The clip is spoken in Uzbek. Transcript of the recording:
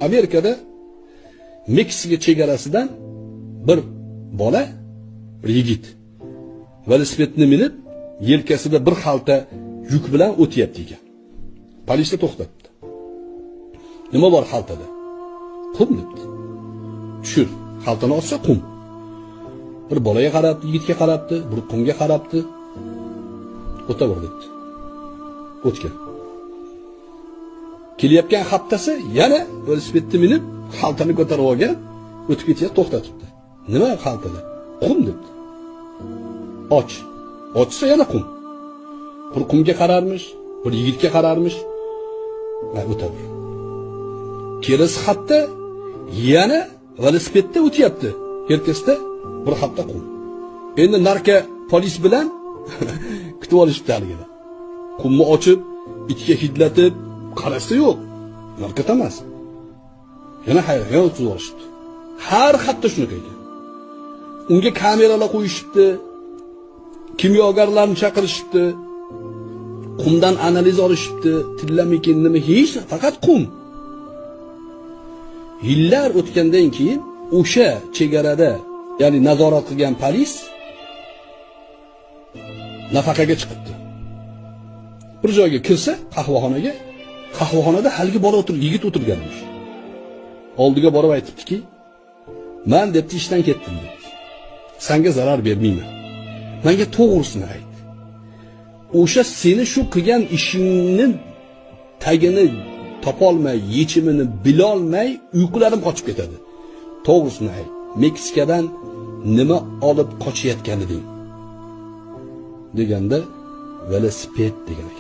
Amerikada Meksika chegarasidan bir bola, bir yigit velosipedni minib, yelkasida bir xalta yuk bilan o'tyapti ekan. Politsiya to'xtatdi. Nima bor xaltada? Qum debdi. Tushir, xaltani olsa qum. Bir bolaga qarabdi, yigitga qarabdi, bir qumga qarabdi. O'taver debdi. O'tgan. Kelyapgan haftasi yana velosipedni minib, xaltani ko'tarib olgan, o'tib ketyapti, to'xtatibdi. Nima xaltada? Qum debdi. Och. Ochsa yana qum. Bir qumga qararmish, bir yigitga qararmish. Va o'taver. Kelasi hafta yana velosipedda o'tyapti. Yelkasida bir hafta qum. Endi narka polis bilan kutib olishibdi haligida. Qumni ochib, itga hidlatib, qarasa yo'q. Narkotika emas. Yana hayron kutib olishibdi. Har hafta shuni qilgan. Unga kameralar qo'yishibdi. Kimyogarlarni chaqirishibdi. Qumdan analiz olishibdi. Tillamikin nima hech, faqat qum. Yillar o'tgandan keyin o'sha chegarada, ya'ni nazorat qilgan polis nafaqaga chiqibdi. Bir joyga kirsa, qahvaxonada haligi bola yigit o'tirganmish. Oldiga borib aytibdiki, "Men debdi ishdan ketdim" dedi. "Senga zarar bermayman. Menga to'g'risini ayt. O'sha seni shu qilgan ishingni tagini topolmay, yechimini bilolmay, uyqularim qochib ketadi. To'g'risini ayt. Meksikadan nima olib qochayotgan eding?" deganda velosiped degan ekan.